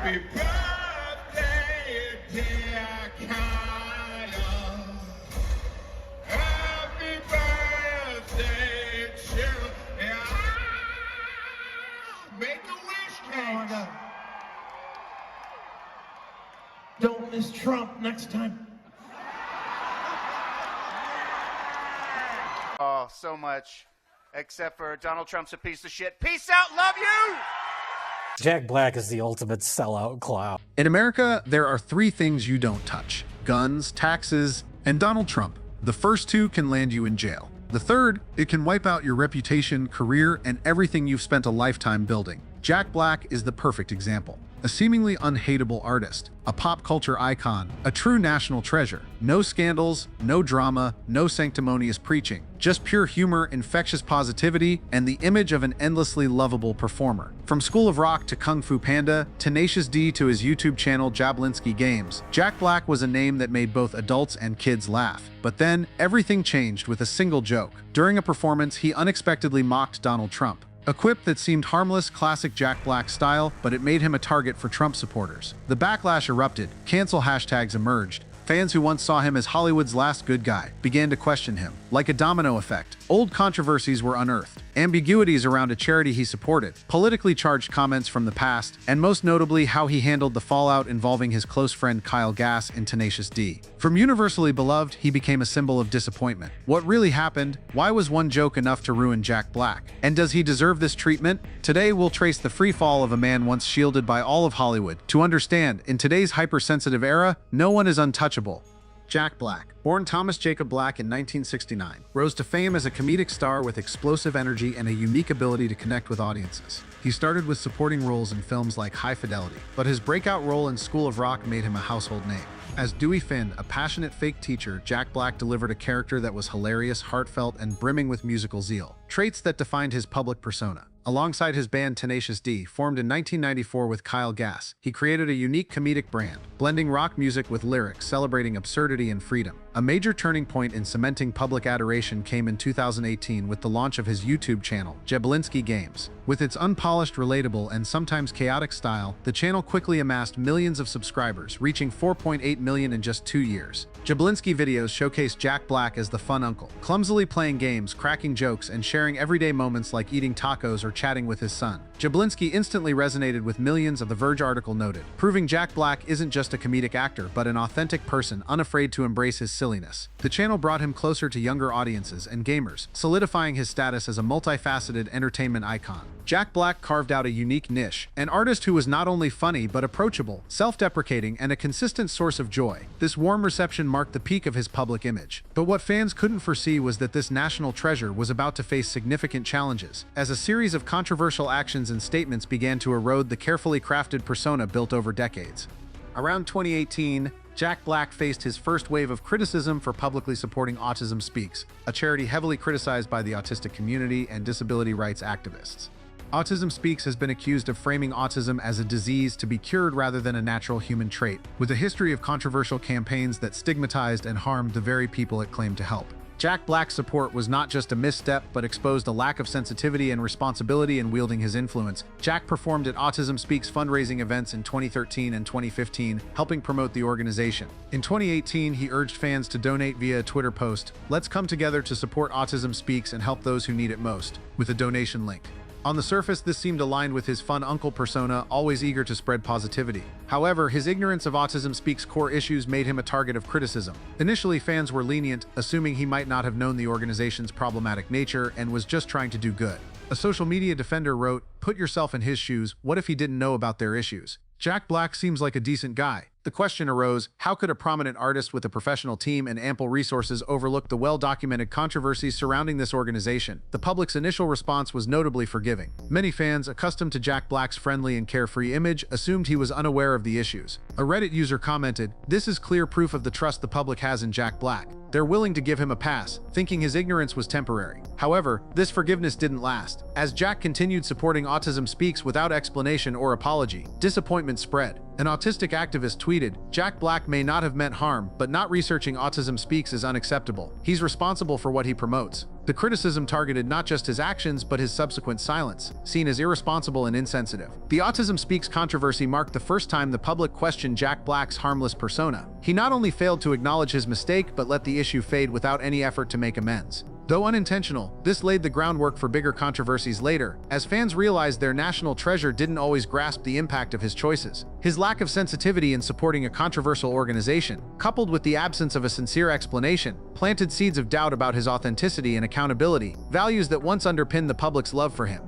Happy birthday, dear Kyle. Happy birthday to you. Make a wish, Kate. Oh my God. Don't miss Trump next time. Oh, so much. Except for Donald Trump's a piece of shit. Peace out, love you! Jack Black is the ultimate sellout clown. In America, there are three things you don't touch: guns, taxes, and Donald Trump. The first two can land you in jail. The third, it can wipe out your reputation, career, and everything you've spent a lifetime building. Jack Black is the perfect example. A seemingly unhateable artist, a pop culture icon, a true national treasure. No scandals, no drama, no sanctimonious preaching. Just pure humor, infectious positivity, and the image of an endlessly lovable performer. From School of Rock to Kung Fu Panda, Tenacious D to his YouTube channel Jablinski Games, Jack Black was a name that made both adults and kids laugh. But then, everything changed with a single joke. During a performance, he unexpectedly mocked Donald Trump. A quip that seemed harmless, classic Jack Black style, but it made him a target for Trump supporters. The backlash erupted, cancel hashtags emerged. Fans who once saw him as Hollywood's last good guy began to question him. Like a domino effect, old controversies were unearthed. Ambiguities around a charity he supported, politically charged comments from the past, and most notably how he handled the fallout involving his close friend Kyle Gass in Tenacious D. From universally beloved, he became a symbol of disappointment. What really happened? Why was one joke enough to ruin Jack Black? And does he deserve this treatment? Today, we'll trace the free fall of a man once shielded by all of Hollywood. To understand, in today's hypersensitive era, no one is untouchable. Jack Black, born Thomas Jacob Black in 1969, rose to fame as a comedic star with explosive energy and a unique ability to connect with audiences. He started with supporting roles in films like High Fidelity, but his breakout role in School of Rock made him a household name. As Dewey Finn, a passionate fake teacher, Jack Black delivered a character that was hilarious, heartfelt, and brimming with musical zeal, traits that defined his public persona. Alongside his band Tenacious D, formed in 1994 with Kyle Gass, he created a unique comedic brand, blending rock music with lyrics celebrating absurdity and freedom. A major turning point in cementing public adoration came in 2018 with the launch of his YouTube channel, Jablinski Games. With its unpolished, relatable, and sometimes chaotic style, the channel quickly amassed millions of subscribers, reaching 4.8 million in just 2 years. Jablinski videos showcase Jack Black as the fun uncle, clumsily playing games, cracking jokes, and sharing everyday moments like eating tacos or chatting with his son. Jablinski instantly resonated with millions, of The Verge article noted, proving Jack Black isn't just a comedic actor, but an authentic person unafraid to embrace his silliness. The channel brought him closer to younger audiences and gamers, solidifying his status as a multifaceted entertainment icon. Jack Black carved out a unique niche, an artist who was not only funny but approachable, self-deprecating, and a consistent source of joy. This warm reception marked the peak of his public image. But what fans couldn't foresee was that this national treasure was about to face significant challenges, as a series of controversial actions and statements began to erode the carefully crafted persona built over decades. Around 2018, Jack Black faced his first wave of criticism for publicly supporting Autism Speaks, a charity heavily criticized by the autistic community and disability rights activists. Autism Speaks has been accused of framing autism as a disease to be cured rather than a natural human trait, with a history of controversial campaigns that stigmatized and harmed the very people it claimed to help. Jack Black's support was not just a misstep, but exposed a lack of sensitivity and responsibility in wielding his influence. Jack performed at Autism Speaks fundraising events in 2013 and 2015, helping promote the organization. In 2018, he urged fans to donate via a Twitter post, "Let's come together to support Autism Speaks and help those who need it most," with a donation link. On the surface, this seemed aligned with his fun uncle persona, always eager to spread positivity. However, his ignorance of Autism Speaks' core issues made him a target of criticism. Initially, fans were lenient, assuming he might not have known the organization's problematic nature and was just trying to do good. A social media defender wrote, "Put yourself in his shoes, what if he didn't know about their issues? Jack Black seems like a decent guy." The question arose, how could a prominent artist with a professional team and ample resources overlook the well-documented controversies surrounding this organization? The public's initial response was notably forgiving. Many fans, accustomed to Jack Black's friendly and carefree image, assumed he was unaware of the issues. A Reddit user commented, "This is clear proof of the trust the public has in Jack Black. They're willing to give him a pass, thinking his ignorance was temporary." However, this forgiveness didn't last. As Jack continued supporting Autism Speaks without explanation or apology, disappointment spread. An autistic activist tweeted, "Jack Black may not have meant harm, but not researching Autism Speaks is unacceptable. He's responsible for what he promotes." The criticism targeted not just his actions, but his subsequent silence, seen as irresponsible and insensitive. The Autism Speaks controversy marked the first time the public questioned Jack Black's harmless persona. He not only failed to acknowledge his mistake, but let the issue fade without any effort to make amends. Though unintentional, this laid the groundwork for bigger controversies later, as fans realized their national treasure didn't always grasp the impact of his choices. His lack of sensitivity in supporting a controversial organization, coupled with the absence of a sincere explanation, planted seeds of doubt about his authenticity and accountability, values that once underpinned the public's love for him.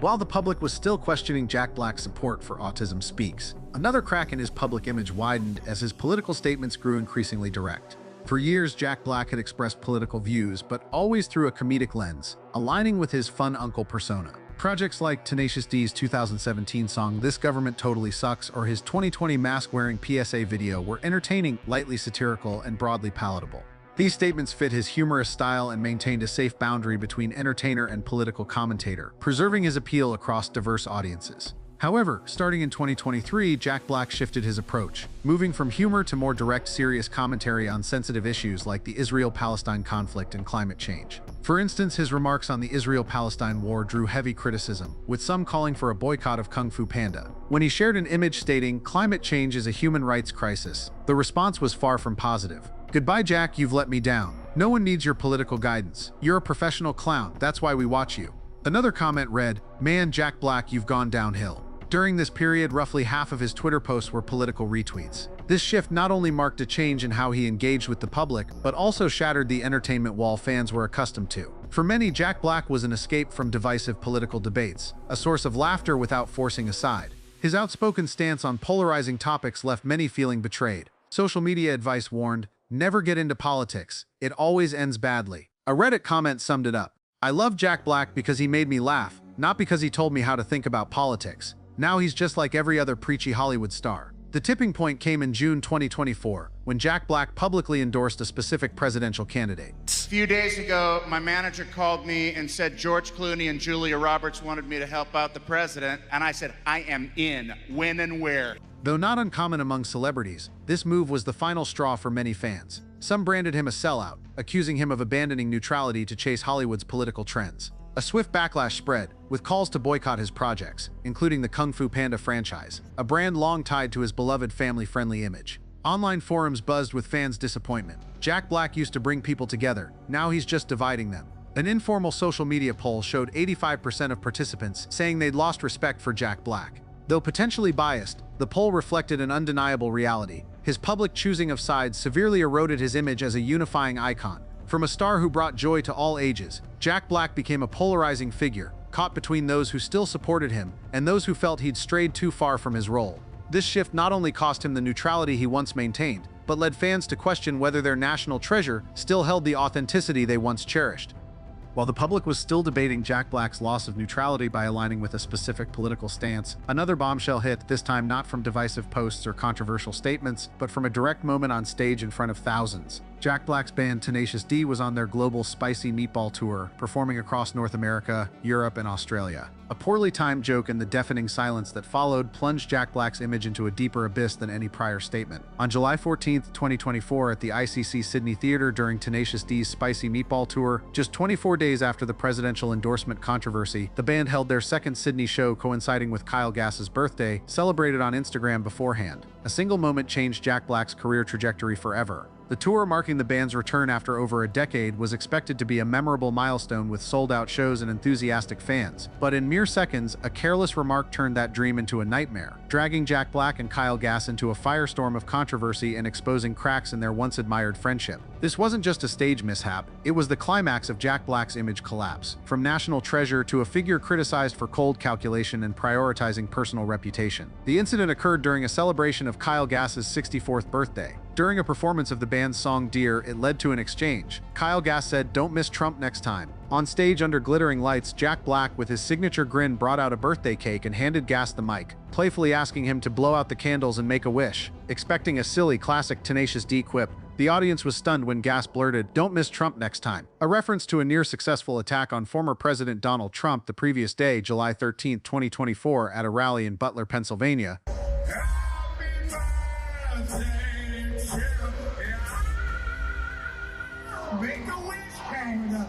While the public was still questioning Jack Black's support for Autism Speaks, another crack in his public image widened as his political statements grew increasingly direct. For years, Jack Black had expressed political views, but always through a comedic lens, aligning with his fun uncle persona. Projects like Tenacious D's 2017 song This Government Totally Sucks or his 2020 mask-wearing PSA video were entertaining, lightly satirical, and broadly palatable. These statements fit his humorous style and maintained a safe boundary between entertainer and political commentator, preserving his appeal across diverse audiences. However, starting in 2023, Jack Black shifted his approach, moving from humor to more direct, serious commentary on sensitive issues like the Israel-Palestine conflict and climate change. For instance, his remarks on the Israel-Palestine war drew heavy criticism, with some calling for a boycott of Kung Fu Panda. When he shared an image stating, "Climate change is a human rights crisis," the response was far from positive. "Goodbye, Jack, you've let me down. No one needs your political guidance. You're a professional clown, that's why we watch you." Another comment read, "Man, Jack Black, you've gone downhill." During this period, roughly half of his Twitter posts were political retweets. This shift not only marked a change in how he engaged with the public, but also shattered the entertainment wall fans were accustomed to. For many, Jack Black was an escape from divisive political debates, a source of laughter without forcing a side. His outspoken stance on polarizing topics left many feeling betrayed. Social media advice warned, "Never get into politics. It always ends badly." A Reddit comment summed it up. "I love Jack Black because he made me laugh, not because he told me how to think about politics. Now he's just like every other preachy Hollywood star." The tipping point came in June 2024, when Jack Black publicly endorsed a specific presidential candidate. A few days ago, my manager called me and said George Clooney and Julia Roberts wanted me to help out the president, and I said, I am in. When and where? Though not uncommon among celebrities, this move was the final straw for many fans. Some branded him a sellout, accusing him of abandoning neutrality to chase Hollywood's political trends. A swift backlash spread, with calls to boycott his projects, including the Kung Fu Panda franchise, a brand long tied to his beloved family-friendly image. Online forums buzzed with fans' disappointment. Jack Black used to bring people together, now he's just dividing them. An informal social media poll showed 85% of participants saying they'd lost respect for Jack Black. Though potentially biased, the poll reflected an undeniable reality. His public choosing of sides severely eroded his image as a unifying icon. From a star who brought joy to all ages, Jack Black became a polarizing figure, caught between those who still supported him and those who felt he'd strayed too far from his role. This shift not only cost him the neutrality he once maintained, but led fans to question whether their national treasure still held the authenticity they once cherished. While the public was still debating Jack Black's loss of neutrality by aligning with a specific political stance, another bombshell hit, this time not from divisive posts or controversial statements, but from a direct moment on stage in front of thousands. Jack Black's band Tenacious D was on their global Spicy Meatball tour, performing across North America, Europe, and Australia. A poorly timed joke and the deafening silence that followed plunged Jack Black's image into a deeper abyss than any prior statement. On July 14, 2024, at the ICC Sydney Theatre during Tenacious D's Spicy Meatball tour, just 24 days after the presidential endorsement controversy, the band held their second Sydney show coinciding with Kyle Gass's birthday, celebrated on Instagram beforehand. A single moment changed Jack Black's career trajectory forever. The tour, marking the band's return after over a decade, was expected to be a memorable milestone with sold-out shows and enthusiastic fans. But in mere seconds, a careless remark turned that dream into a nightmare, dragging Jack Black and Kyle Gass into a firestorm of controversy and exposing cracks in their once-admired friendship. This wasn't just a stage mishap, it was the climax of Jack Black's image collapse. From national treasure to a figure criticized for cold calculation and prioritizing personal reputation. The incident occurred during a celebration of Kyle Gass's 64th birthday. During a performance of the band's song Dear, it led to an exchange. Kyle Gass said, "Don't miss Trump next time." On stage under glittering lights, Jack Black, with his signature grin, brought out a birthday cake and handed Gass the mic, playfully asking him to blow out the candles and make a wish. Expecting a silly, classic Tenacious D quip, the audience was stunned when Gass blurted, "Don't miss Trump next time," a reference to a near-successful attack on former President Donald Trump the previous day, July 13, 2024, at a rally in Butler, Pennsylvania. Make a wish, Canada.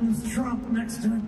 miss Trump next time.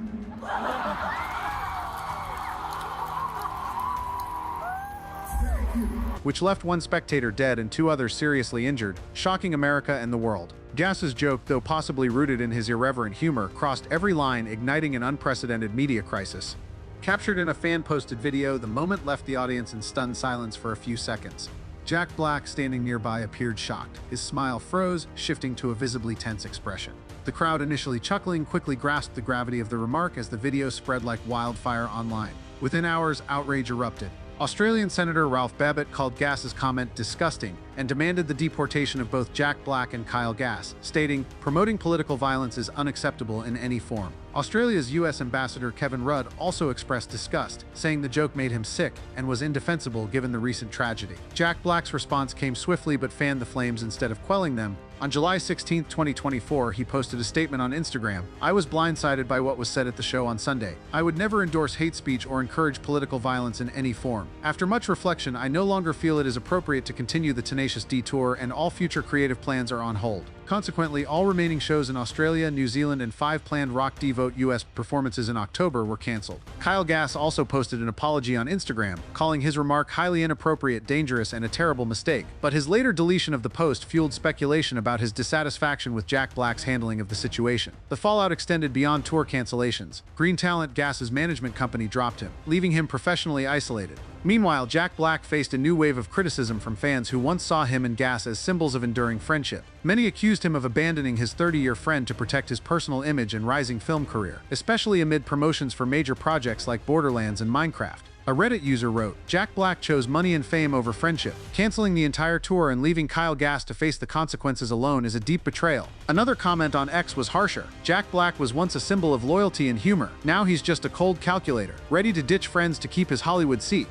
Which left one spectator dead and 2 others seriously injured, shocking America and the world. Gass's joke, though possibly rooted in his irreverent humor, crossed every line, igniting an unprecedented media crisis. Captured in a fan-posted video, the moment left the audience in stunned silence for a few seconds. Jack Black, standing nearby, appeared shocked. His smile froze, shifting to a visibly tense expression. The crowd, initially chuckling, quickly grasped the gravity of the remark as the video spread like wildfire online. Within hours, outrage erupted. Australian Senator Ralph Babbitt called Gass's comment disgusting and demanded the deportation of both Jack Black and Kyle Gass, stating, "Promoting political violence is unacceptable in any form." Australia's U.S. Ambassador Kevin Rudd also expressed disgust, saying the joke made him sick and was indefensible given the recent tragedy. Jack Black's response came swiftly but fanned the flames instead of quelling them. On July 16, 2024, he posted a statement on Instagram. "I was blindsided by what was said at the show on Sunday. I would never endorse hate speech or encourage political violence in any form. After much reflection, I no longer feel it is appropriate to continue the Tenacious D tour, and all future creative plans are on hold." Consequently, all remaining shows in Australia, New Zealand, and 5 planned Rock Devote US performances in October were cancelled. Kyle Gass also posted an apology on Instagram, calling his remark highly inappropriate, dangerous, and a terrible mistake. But his later deletion of the post fueled speculation about his dissatisfaction with Jack Black's handling of the situation. The fallout extended beyond tour cancellations. Green Talent, Gass's management company, dropped him, leaving him professionally isolated. Meanwhile, Jack Black faced a new wave of criticism from fans who once saw him and Gass as symbols of enduring friendship. Many accused him of abandoning his 30-year friend to protect his personal image and rising film career, especially amid promotions for major projects like Borderlands and Minecraft. A Reddit user wrote, "Jack Black chose money and fame over friendship. Canceling the entire tour and leaving Kyle Gass to face the consequences alone is a deep betrayal." Another comment on X was harsher. "Jack Black was once a symbol of loyalty and humor. Now he's just a cold calculator, ready to ditch friends to keep his Hollywood seat."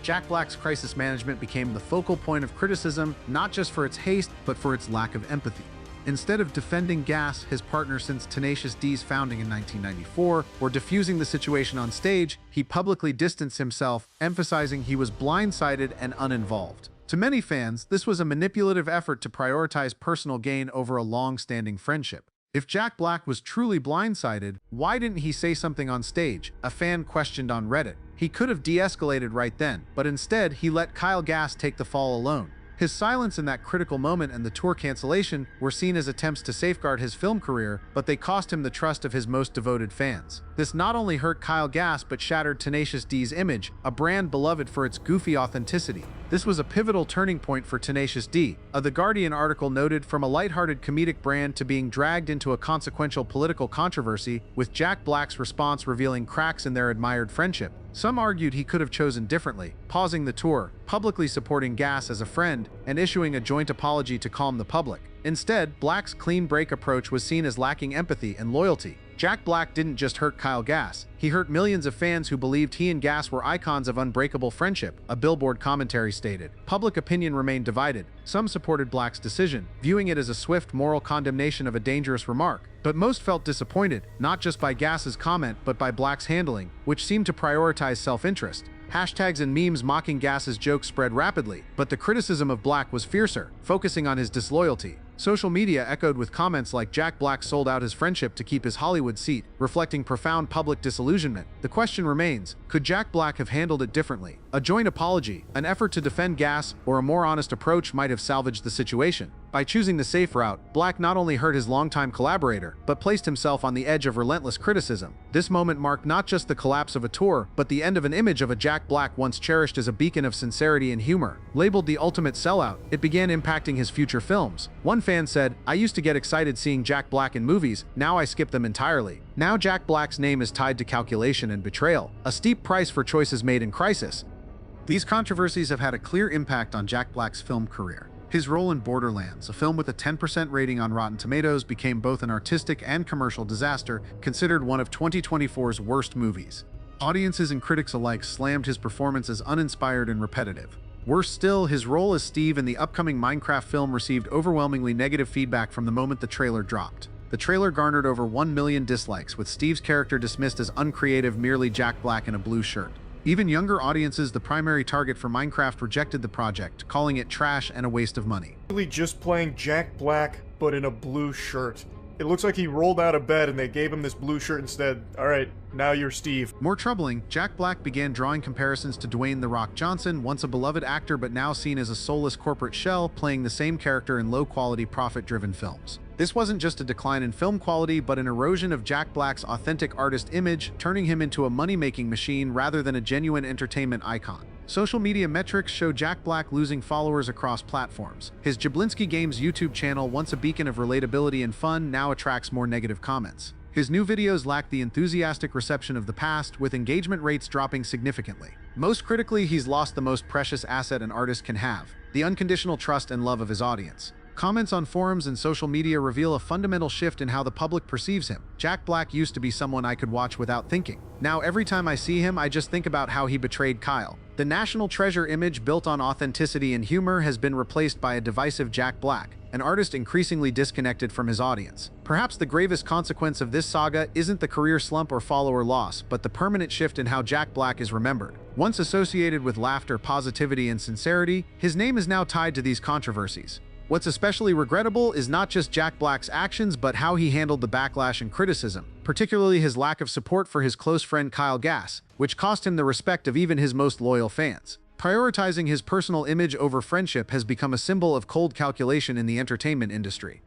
Jack Black's crisis management became the focal point of criticism, not just for its haste, but for its lack of empathy. Instead of defending Gass, his partner since Tenacious D's founding in 1994, or diffusing the situation on stage, he publicly distanced himself, emphasizing he was blindsided and uninvolved. To many fans, this was a manipulative effort to prioritize personal gain over a long-standing friendship. If Jack Black was truly blindsided, why didn't he say something on stage? A fan questioned on Reddit. He could have de-escalated right then, but instead he let Kyle Gass take the fall alone. His silence in that critical moment and the tour cancellation were seen as attempts to safeguard his film career, but they cost him the trust of his most devoted fans. This not only hurt Kyle Gass but shattered Tenacious D's image, a brand beloved for its goofy authenticity. This was a pivotal turning point for Tenacious D. The Guardian article noted, "From a lighthearted comedic brand to being dragged into a consequential political controversy, with Jack Black's response revealing cracks in their admired friendship." Some argued he could have chosen differently, pausing the tour, publicly supporting Gass as a friend, and issuing a joint apology to calm the public. Instead, Black's clean break approach was seen as lacking empathy and loyalty. Jack Black didn't just hurt Kyle Gass, he hurt millions of fans who believed he and Gass were icons of unbreakable friendship, a Billboard commentary stated. Public opinion remained divided. Some supported Black's decision, viewing it as a swift moral condemnation of a dangerous remark. But most felt disappointed, not just by Gass's comment, but by Black's handling, which seemed to prioritize self-interest. Hashtags and memes mocking Gass's joke spread rapidly, but the criticism of Black was fiercer, focusing on his disloyalty. Social media echoed with comments like "Jack Black sold out his friendship to keep his Hollywood seat," reflecting profound public disillusionment. The question remains, could Jack Black have handled it differently? A joint apology, an effort to defend Gass, or a more honest approach might have salvaged the situation. By choosing the safe route, Black not only hurt his longtime collaborator, but placed himself on the edge of relentless criticism. This moment marked not just the collapse of a tour, but the end of an image of a Jack Black once cherished as a beacon of sincerity and humor. Labeled the ultimate sellout, it began impacting his future films. One fan said, "I used to get excited seeing Jack Black in movies, now I skip them entirely." Now Jack Black's name is tied to calculation and betrayal, a steep price for choices made in crisis. These controversies have had a clear impact on Jack Black's film career. His role in Borderlands, a film with a 10% rating on Rotten Tomatoes, became both an artistic and commercial disaster, considered one of 2024's worst movies. Audiences and critics alike slammed his performance as uninspired and repetitive. Worse still, his role as Steve in the upcoming Minecraft film received overwhelmingly negative feedback from the moment the trailer dropped. The trailer garnered over 1 million dislikes, with Steve's character dismissed as uncreative, merely Jack Black in a blue shirt. Even younger audiences, the primary target for Minecraft, rejected the project, calling it trash and a waste of money. Really just playing Jack Black, but in a blue shirt. It looks like he rolled out of bed and they gave him this blue shirt instead. All right, now you're Steve. More troubling, Jack Black began drawing comparisons to Dwayne "The Rock" Johnson, once a beloved actor but now seen as a soulless corporate shell, playing the same character in low-quality, profit-driven films. This wasn't just a decline in film quality, but an erosion of Jack Black's authentic artist image, turning him into a money-making machine rather than a genuine entertainment icon. Social media metrics show Jack Black losing followers across platforms. His Jablinski Games YouTube channel, once a beacon of relatability and fun, now attracts more negative comments. His new videos lack the enthusiastic reception of the past, with engagement rates dropping significantly. Most critically, he's lost the most precious asset an artist can have: the unconditional trust and love of his audience. Comments on forums and social media reveal a fundamental shift in how the public perceives him. Jack Black used to be someone I could watch without thinking. Now every time I see him, I just think about how he betrayed Kyle. The national treasure image built on authenticity and humor has been replaced by a divisive Jack Black, an artist increasingly disconnected from his audience. Perhaps the gravest consequence of this saga isn't the career slump or follower loss, but the permanent shift in how Jack Black is remembered. Once associated with laughter, positivity, and sincerity, his name is now tied to these controversies. What's especially regrettable is not just Jack Black's actions, but how he handled the backlash and criticism, particularly his lack of support for his close friend Kyle Gass, which cost him the respect of even his most loyal fans. Prioritizing his personal image over friendship has become a symbol of cold calculation in the entertainment industry.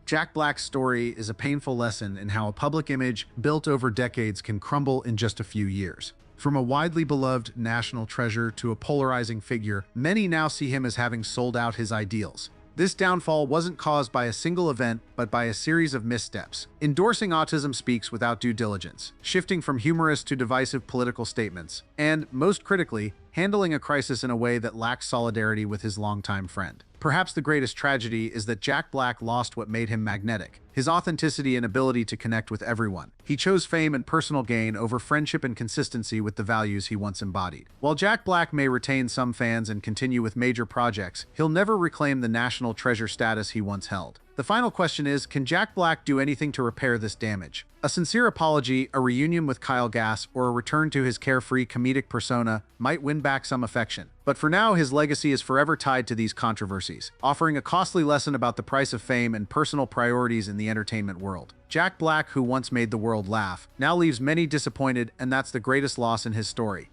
Jack Black's story is a painful lesson in how a public image built over decades can crumble in just a few years. From a widely beloved national treasure to a polarizing figure, many now see him as having sold out his ideals. This downfall wasn't caused by a single event, but by a series of missteps. Endorsing autism speaks without due diligence, shifting from humorous to divisive political statements, and, most critically, handling a crisis in a way that lacks solidarity with his longtime friend. Perhaps the greatest tragedy is that Jack Black lost what made him magnetic: his authenticity and ability to connect with everyone. He chose fame and personal gain over friendship and consistency with the values he once embodied. While Jack Black may retain some fans and continue with major projects, he'll never reclaim the national treasure status he once held. The final question is, can Jack Black do anything to repair this damage? A sincere apology, a reunion with Kyle Gass, or a return to his carefree comedic persona might win back some affection. But for now, his legacy is forever tied to these controversies, offering a costly lesson about the price of fame and personal priorities in the entertainment world. Jack Black, who once made the world laugh, now leaves many disappointed, and that's the greatest loss in his story.